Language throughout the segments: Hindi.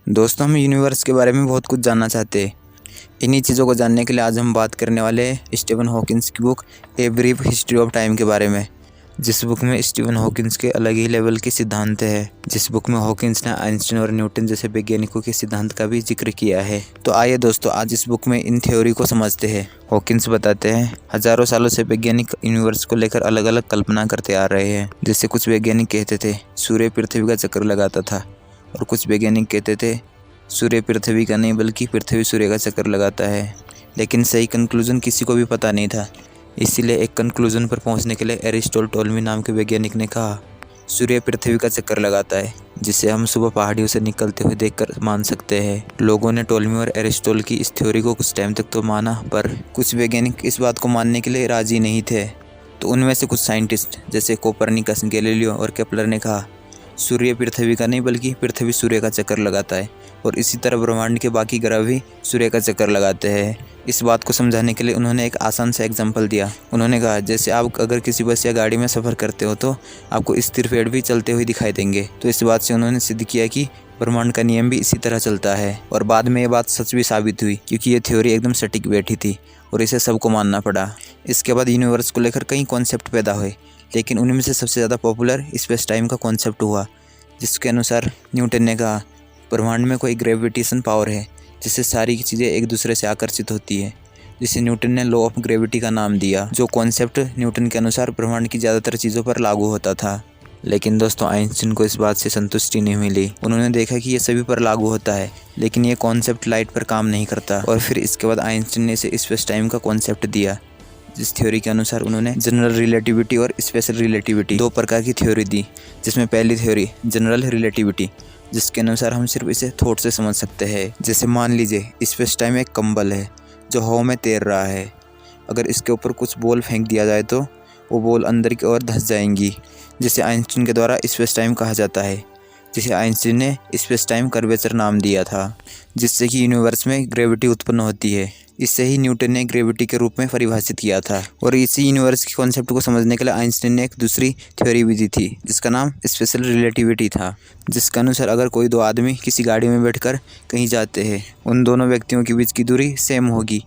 दोस्तों, हम यूनिवर्स के बारे में बहुत कुछ जानना चाहते हैं। इन्हीं चीज़ों को जानने के लिए आज हम बात करने वाले हैं स्टीफन हॉकिंस की book a brief history of time के बारे में। जिस बुक में स्टीफन हॉकिंस के अलग ही लेवल के सिद्धांत हैं। जिस बुक में हॉकिंस ने आइंस्टीन और न्यूटन जैसे वैज्ञानिकों के सिद्धांत का भी जिक्र किया है। तो आइए दोस्तों, आज इस बुक में इन थ्योरी को समझते हैं। हॉकिंस बताते हैं, हजारों सालों से वैज्ञानिक यूनिवर्स को लेकर अलग अलग कल्पना करते आ रहे हैं। जैसे कुछ वैज्ञानिक कहते थे सूर्य पृथ्वी का चक्कर लगाता था, और कुछ वैज्ञानिक कहते थे सूर्य पृथ्वी का नहीं बल्कि पृथ्वी सूर्य का चक्कर लगाता है। लेकिन सही कंक्लूजन किसी को भी पता नहीं था। इसीलिए एक कंक्लूजन पर पहुंचने के लिए एरिस्टोटल टोल्मी नाम के वैज्ञानिक ने कहा सूर्य पृथ्वी का चक्कर लगाता है, जिसे हम सुबह पहाड़ियों से निकलते हुए देखकर मान सकते हैं। लोगों ने टोल्मी और एरिस्टोटल की इस थ्योरी को कुछ टाइम तक तो माना, पर कुछ वैज्ञानिक इस बात को मानने के लिए राजी नहीं थे। तो उनमें से कुछ साइंटिस्ट जैसे कोपरनिकस, गैलीलियो और केपलर ने कहा सूर्य पृथ्वी का नहीं बल्कि पृथ्वी सूर्य का चक्कर लगाता है, और इसी तरह ब्रह्मांड के बाकी ग्रह भी सूर्य का चक्कर लगाते हैं। इस बात को समझाने के लिए उन्होंने एक आसान सा एग्जाम्पल दिया। उन्होंने कहा जैसे आप अगर किसी बस या गाड़ी में सफ़र करते हो तो आपको स्थिर पेड़ भी चलते हुए दिखाई देंगे। तो इस बात से उन्होंने सिद्ध किया कि ब्रह्मांड का नियम भी इसी तरह चलता है। और बाद में ये बात सच भी साबित हुई, क्योंकि ये थ्योरी एकदम सटीक बैठी थी और इसे सबको मानना पड़ा। इसके बाद यूनिवर्स को लेकर कई कॉन्सेप्ट पैदा हुए, लेकिन उनमें से सबसे ज़्यादा पॉपुलर स्पेस टाइम का कॉन्सेप्ट हुआ। जिसके अनुसार न्यूटन ने कहा ब्रह्मांड में कोई ग्रेविटेशन पावर है जिससे सारी चीज़ें एक दूसरे से आकर्षित होती है, जिसे न्यूटन ने लॉ ऑफ ग्रेविटी का नाम दिया, जो कॉन्सेप्ट न्यूटन के अनुसार ब्रह्मांड की ज़्यादातर चीज़ों पर लागू होता था। लेकिन दोस्तों, आइंस्टीन को इस बात से संतुष्टि नहीं मिली। उन्होंने देखा कि ये सभी पर लागू होता है, लेकिन ये कॉन्सेप्ट लाइट पर काम नहीं करता। और फिर इसके बाद आइंस्टीन ने इसे स्पेस टाइम का कॉन्सेप्ट दिया, जिस थ्योरी के अनुसार उन्होंने जनरल रिलेटिविटी और स्पेशल रिलेटिविटी दो प्रकार की थ्योरी दी। जिसमें पहली थ्योरी जनरल रिलेटिविटी, जिसके अनुसार हम सिर्फ इसे थॉट से समझ सकते हैं। जैसे मान लीजिए स्पेस टाइम एक कंबल है जो हवा में तैर रहा है। अगर इसके ऊपर कुछ बॉल फेंक दिया जाए तो वो बॉल अंदर की ओर धंस जाएंगी, जिसे आइंस्टीन के द्वारा स्पेस टाइम कहा जाता है, जिसे आइंस्टीन ने स्पेस टाइम कर्वेचर नाम दिया था, जिससे कि यूनिवर्स में ग्रेविटी उत्पन्न होती है। इससे ही न्यूटन ने ग्रेविटी के रूप में परिभाषित किया था। और इसी यूनिवर्स के कॉन्सेप्ट को समझने के लिए आइंस्टीन ने एक दूसरी थ्योरी भी दी थी, जिसका नाम स्पेशल रिलेटिविटी था। जिसके अनुसार अगर कोई दो आदमी किसी गाड़ी में बैठकर कहीं जाते हैं, उन दोनों व्यक्तियों के बीच की दूरी सेम होगी,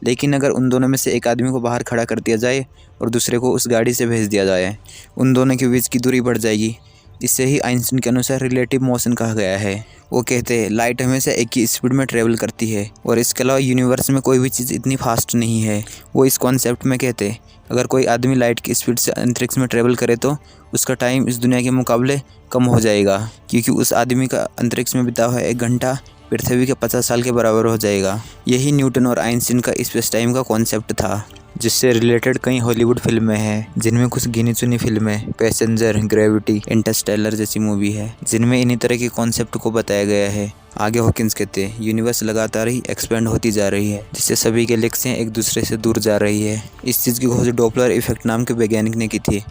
लेकिन अगर उन दोनों में से एक आदमी को बाहर खड़ा कर दिया जाए और दूसरे को उस गाड़ी से भेज दिया जाए, उन दोनों के बीच की दूरी बढ़ जाएगी। इससे ही आइंस्टीन के अनुसार रिलेटिव मोशन कहा गया है। वो कहते हैं लाइट हमेशा एक ही स्पीड में ट्रेवल करती है, और इसके अलावा यूनिवर्स में कोई भी चीज़ इतनी फास्ट नहीं है। वो इस कॉन्सेप्ट में कहते हैं अगर कोई आदमी लाइट की स्पीड से अंतरिक्ष में ट्रेवल करे तो उसका टाइम इस दुनिया के मुकाबले कम हो जाएगा, क्योंकि उस आदमी का अंतरिक्ष में बिता हुआ 1 घंटा पृथ्वी के 50 साल के बराबर हो जाएगा। यही न्यूटन और आइंस्टीन का स्पेस टाइम का कॉन्सेप्ट था, जिससे रिलेटेड कई हॉलीवुड फिल्में हैं, जिनमें कुछ गिनी चुनी फिल्में पैसेंजर, ग्रेविटी, इंटरस्टेलर जैसी मूवी है, जिनमें इन्हीं तरह के कॉन्सेप्ट को बताया गया है। आगे हॉकिंस कहते हैं यूनिवर्स लगातार ही एक्सपेंड होती जा रही है, जिससे सभी गैलेक्सियां एक दूसरे से दूर जा रही है। इस चीज़ की खोज डॉपलर इफेक्ट नाम के वैज्ञानिक ने की थी।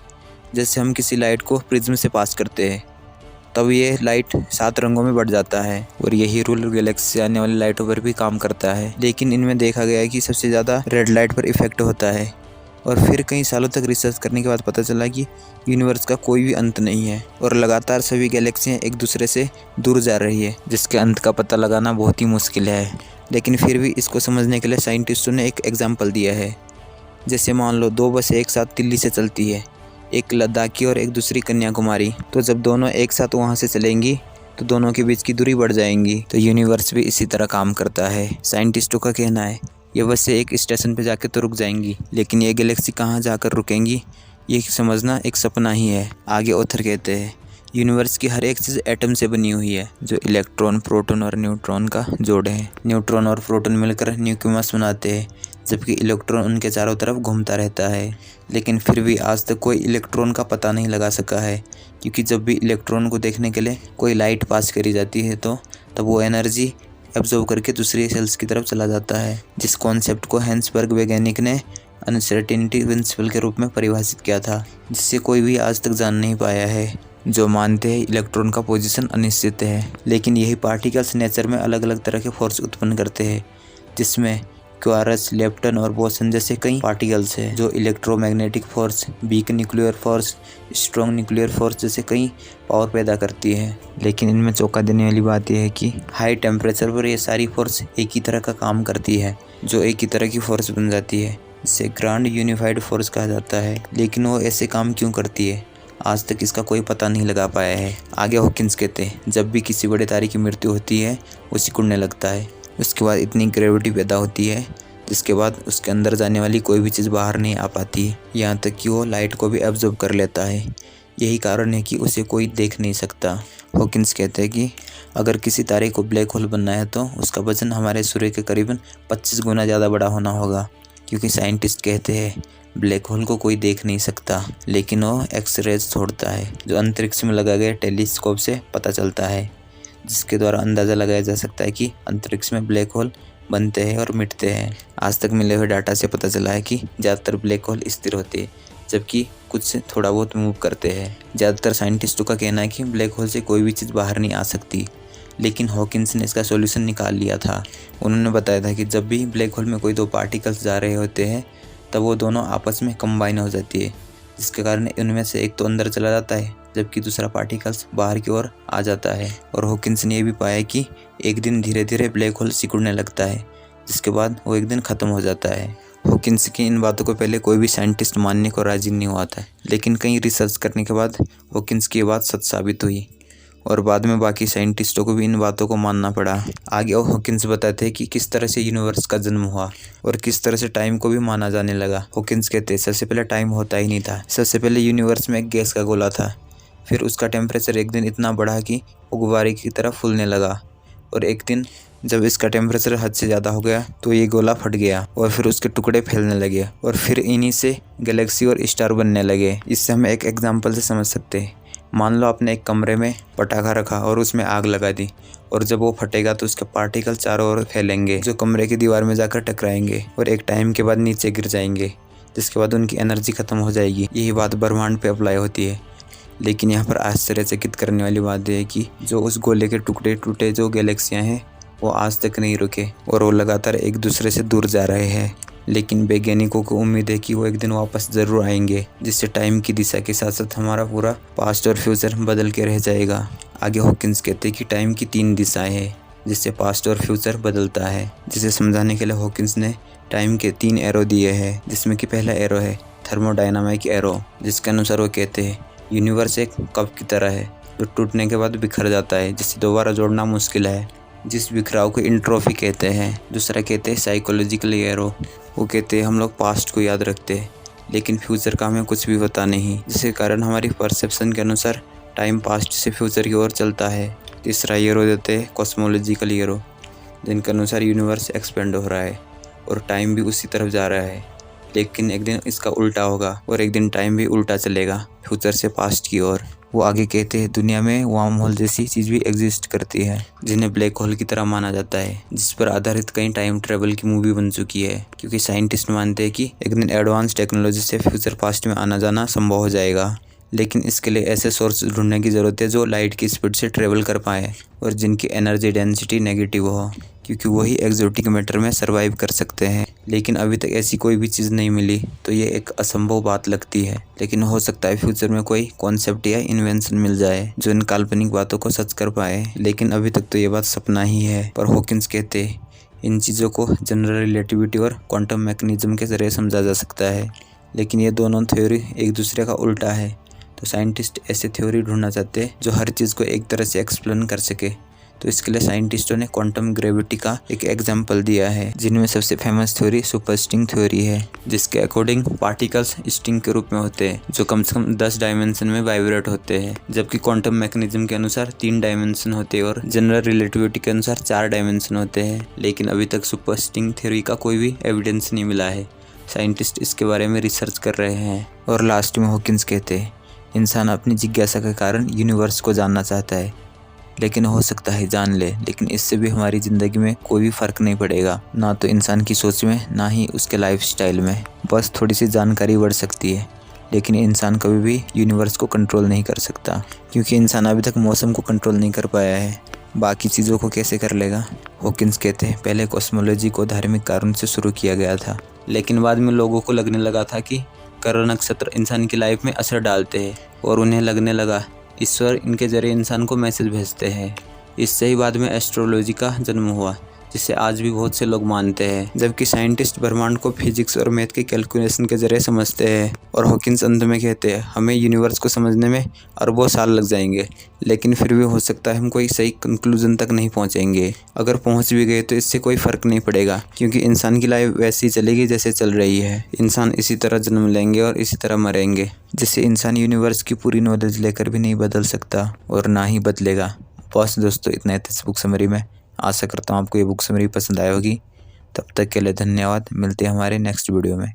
जैसे हम किसी लाइट को प्रिज्म से पास करते हैं तब ये लाइट 7 रंगों में बढ़ जाता है, और यही रूल गैलेक्सी से आने वाली लाइटों पर भी काम करता है। लेकिन इनमें देखा गया है कि सबसे ज़्यादा रेड लाइट पर इफेक्ट होता है। और फिर कई सालों तक रिसर्च करने के बाद पता चला कि यूनिवर्स का कोई भी अंत नहीं है, और लगातार सभी गैलेक्सियाँ एक दूसरे से दूर जा रही है, जिसके अंत का पता लगाना बहुत ही मुश्किल है। लेकिन फिर भी इसको समझने के लिए साइंटिस्टों ने एक एग्जाम्पल दिया है। जैसे मान लो 2 बसें एक साथ दिल्ली से चलती है, एक लद्दाख की और एक दूसरी कन्याकुमारी। तो जब दोनों एक साथ वहाँ से चलेंगी तो दोनों के बीच की दूरी बढ़ जाएंगी। तो यूनिवर्स भी इसी तरह काम करता है। साइंटिस्टों का कहना है ये बसें एक स्टेशन पे जाके तो रुक जाएंगी, लेकिन ये गैलेक्सी कहाँ जाकर रुकेंगी ये समझना एक सपना ही है। आगे ऑथर कहते हैं यूनिवर्स की हर एक चीज़ एटम से बनी हुई है, जो इलेक्ट्रॉन, प्रोटॉन और न्यूट्रॉन का जोड़ है। न्यूट्रॉन और प्रोटॉन मिलकर न्यूक्लियस बनाते हैं, जबकि इलेक्ट्रॉन उनके चारों तरफ घूमता रहता है। लेकिन फिर भी आज तक कोई इलेक्ट्रॉन का पता नहीं लगा सका है, क्योंकि जब भी इलेक्ट्रॉन को देखने के लिए कोई लाइट पास करी जाती है तो तब वो एनर्जी एब्जॉर्ब करके दूसरी सेल्स की तरफ चला जाता है। जिस कॉन्सेप्ट को हेंसबर्ग वैज्ञानिक ने अनसर्टेनिटी प्रिंसिपल के रूप में परिभाषित किया था, जिससे कोई भी आज तक जान नहीं पाया है, जो मानते हैं इलेक्ट्रॉन का पोजीशन अनिश्चित है। लेकिन यही पार्टिकल्स नेचर में अलग अलग तरह के फोर्स उत्पन्न करते हैं, जिसमें क्वारस, लेप्टन और बोसन जैसे कई पार्टिकल्स है जो electromagnetic force, weak nuclear force, strong nuclear force जैसे कई पावर पैदा करती है। लेकिन इनमें चौंका देने वाली बात यह है कि हाई टेम्परेचर पर ये सारी फोर्स एक ही तरह का काम करती है, जो एक ही तरह की फोर्स बन जाती है, जिसे ग्रांड यूनिफाइड फोर्स कहा जाता है। लेकिन वो ऐसे काम क्यों करती है, आज तक इसका कोई पता नहीं लगा पाया है। आगे हॉकिंस कहते हैं, जब भी किसी बड़े तारे की मृत्यु होती है वो सिकुड़ने लगता है। उसके बाद इतनी ग्रेविटी पैदा होती है जिसके बाद उसके अंदर जाने वाली कोई भी चीज़ बाहर नहीं आ पाती है, यहाँ तक कि वो लाइट को भी एब्जॉर्ब कर लेता है। यही कारण है कि उसे कोई देख नहीं सकता। हॉकिंस कहते हैं कि अगर किसी तारे को ब्लैक होल बनना है तो उसका वजन हमारे सूर्य के करीबन 25 गुना ज़्यादा बड़ा होना होगा, क्योंकि साइंटिस्ट कहते हैं ब्लैक होल को कोई देख नहीं सकता, लेकिन वो एक्स रेज छोड़ता है जो अंतरिक्ष में लगाए गए टेलीस्कोप से पता चलता है, जिसके द्वारा अंदाज़ा लगाया जा सकता है कि अंतरिक्ष में ब्लैक होल बनते हैं और मिटते हैं। आज तक मिले हुए डाटा से पता चला है कि ज़्यादातर ब्लैक होल स्थिर होते हैं, जबकि कुछ थोड़ा बहुत मूव करते हैं। ज़्यादातर साइंटिस्टों का कहना है कि ब्लैक होल से कोई भी चीज़ बाहर नहीं आ सकती, लेकिन हॉकिंस ने इसका सॉल्यूशन निकाल लिया था। उन्होंने बताया था कि जब भी ब्लैक होल में कोई दो पार्टिकल्स जा रहे होते हैं तब वो दोनों आपस में कंबाइन हो जाती है, जिसके कारण उनमें से एक तो अंदर चला जाता है जबकि दूसरा पार्टिकल्स बाहर की ओर आ जाता है। और हॉकिंस ने यह भी पाया कि एक दिन धीरे धीरे ब्लैक होल सिकुड़ने लगता है, जिसके बाद वो एक दिन ख़त्म हो जाता है। हॉकिंस की इन बातों को पहले कोई भी साइंटिस्ट मानने को राजी नहीं हुआ था, लेकिन कई रिसर्च करने के बाद हॉकिंस की बात सच साबित हुई और बाद में बाकी साइंटिस्टों को भी इन बातों को मानना पड़ा। आगे हॉकिंस बताते हैं कि किस तरह से यूनिवर्स का जन्म हुआ और किस तरह से टाइम को भी माना जाने लगा। हॉकिंस कहते हैं सबसे पहले टाइम होता ही नहीं था। सबसे पहले यूनिवर्स में एक गैस का गोला था, फिर उसका टेम्परेचर एक दिन इतना बढ़ा कि वो गुब्बारे की तरह फूलने लगा, और एक दिन जब इसका टेम्परेचर हद से ज़्यादा हो गया तो ये गोला फट गया और फिर उसके टुकड़े फैलने लगे और फिर इन्हीं से गैलेक्सी और स्टार बनने लगे। इससे हम एक एग्जाम्पल से समझ सकते हैं। मान लो आपने एक कमरे में पटाखा रखा और उसमें आग लगा दी, और जब वो फटेगा तो उसके पार्टिकल चारों ओर फैलेंगे जो कमरे की दीवार में जाकर टकराएंगे और एक टाइम के बाद नीचे गिर जाएंगे, जिसके बाद उनकी एनर्जी खत्म हो जाएगी। यही बात ब्रह्मांड पे अप्लाई होती है। लेकिन यहाँ पर आश्चर्यचकित करने वाली बात यह है कि जो उस गोले के टुकड़े टूटे जो गैलेक्सियाँ हैं वो आज तक नहीं रुके और वो लगातार एक दूसरे से दूर जा रहे हैं। लेकिन वैज्ञानिकों को उम्मीद है कि वो एक दिन वापस ज़रूर आएंगे, जिससे टाइम की दिशा के साथ साथ हमारा पूरा पास्ट और फ्यूचर बदल के रह जाएगा। आगे हॉकिंस कहते हैं कि टाइम की 3 दिशाएं हैं जिससे पास्ट और फ्यूचर बदलता है। जिसे समझाने के लिए हॉकिंस ने टाइम के 3 एरो दिए हैं, जिसमें कि पहला एरो है थर्मोडायनामिक एरो, जिसके अनुसार वो कहते हैं यूनिवर्स एक कप की तरह है जो टूटने के बाद बिखर जाता है, जिसे दोबारा जोड़ना मुश्किल है, जिस बिखराव को इंट्रोफी कहते हैं। दूसरा कहते हैं साइकोलॉजिकल एरो, वो कहते हैं हम लोग पास्ट को याद रखते हैं लेकिन फ्यूचर का हमें कुछ भी पता नहीं, जिसके कारण हमारी परसेप्शन के अनुसार टाइम पास्ट से फ्यूचर की ओर चलता है। तीसरा एरो देते हैं कॉस्मोलॉजिकल एरो, जिनके अनुसार यूनिवर्स एक्सपेंड हो रहा है और टाइम भी उसी तरफ जा रहा है, लेकिन एक दिन इसका उल्टा होगा और एक दिन टाइम भी उल्टा चलेगा फ्यूचर से पास्ट की ओर। वो आगे कहते हैं दुनिया में वार्म होल जैसी चीज़ भी एग्जिस्ट करती है, जिन्हें ब्लैक होल की तरह माना जाता है, जिस पर आधारित कई टाइम ट्रेवल की मूवी बन चुकी है, क्योंकि साइंटिस्ट मानते हैं कि एक दिन एडवांस टेक्नोलॉजी से फ्यूचर पास्ट में आना जाना संभव हो जाएगा। लेकिन इसके लिए ऐसे सोर्स ढूंढने की ज़रूरत है जो लाइट की स्पीड से ट्रेवल कर पाए और जिनकी एनर्जी डेंसिटी नेगेटिव हो, क्योंकि वही एक्जोटिक मैटर में सर्वाइव कर सकते हैं। लेकिन अभी तक ऐसी कोई भी चीज़ नहीं मिली, तो ये एक असंभव बात लगती है। लेकिन हो सकता है फ्यूचर में कोई कॉन्सेप्ट या इन्वेंशन मिल जाए जो इन काल्पनिक बातों को सच कर पाए, लेकिन अभी तक तो ये बात सपना ही है। पर हॉकिंस कहते हैं इन चीज़ों को जनरल रिलेटिविटी और क्वांटम मैकेनिज्म के जरिए समझा जा सकता है, लेकिन ये दोनों थ्योरी एक दूसरे का उल्टा है। तो साइंटिस्ट ऐसे थ्योरी ढूंढना चाहते हैं जो हर चीज़ को एक तरह से एक्सप्लेन कर सके। तो इसके लिए साइंटिस्टों ने क्वांटम ग्रेविटी का एक एग्जाम्पल दिया है, जिनमें सबसे famous theory super string theory है, जिसके अकॉर्डिंग पार्टिकल्स स्ट्रिंग के रूप में होते हैं जो कम से कम 10 डायमेंशन में वाइब्रेट होते हैं, जबकि क्वांटम मैकेनिज्म के अनुसार 3 डायमेंशन होते हैं और जनरल रिलेटिविटी के अनुसार 4 डायमेंशन होते हैं। लेकिन अभी तक सुपर स्ट्रिंग थ्योरी का कोई भी एविडेंस नहीं मिला है। साइंटिस्ट इसके बारे में रिसर्च कर रहे हैं। और लास्ट में हॉकिंस कहते हैं इंसान अपनी जिज्ञासा के कारण यूनिवर्स को जानना चाहता है, लेकिन हो सकता है जान ले, लेकिन इससे भी हमारी ज़िंदगी में कोई भी फ़र्क नहीं पड़ेगा, ना तो इंसान की सोच में ना ही उसके लाइफस्टाइल में। बस थोड़ी सी जानकारी बढ़ सकती है, लेकिन इंसान कभी भी यूनिवर्स को कंट्रोल नहीं कर सकता, क्योंकि इंसान अभी तक मौसम को कंट्रोल नहीं कर पाया है। बाकी चीज़ों को कैसे कर लेगा। हॉकिंस कहते हैं पहले कॉस्मोलॉजी को धार्मिक कारण से शुरू किया गया था, लेकिन बाद में लोगों को लगने लगा था कि ग्रह नक्षत्र इंसान की लाइफ में असर डालते हैं और उन्हें लगने लगा ईश्वर इनके जरिए इंसान को मैसेज भेजते हैं। इससे ही बाद में एस्ट्रोलॉजी का जन्म हुआ, जिसे आज भी बहुत से लोग मानते हैं, जबकि साइंटिस्ट ब्रह्मांड को फिजिक्स और मैथ के कैलकुलेशन के जरिए समझते हैं। और हॉकिंस अंत में कहते हैं हमें यूनिवर्स को समझने में अरबों साल लग जाएंगे, लेकिन फिर भी हो सकता है हम कोई सही कंक्लूजन तक नहीं पहुंचेंगे। अगर पहुंच भी गए तो इससे कोई फ़र्क नहीं पड़ेगा, क्योंकि इंसान की लाइफ वैसी चलेगी जैसे चल रही है। इंसान इसी तरह जन्म लेंगे और इसी तरह मरेंगे, जिससे इंसान यूनिवर्स की पूरी नॉलेज लेकर भी नहीं बदल सकता और ना ही बदलेगा। बस दोस्तों, इतना है इस बुक समरी में। आशा करता हूँ आपको ये बुक समरी पसंद आई होगी। तब तक के लिए धन्यवाद। मिलते हैं हमारे नेक्स्ट वीडियो में।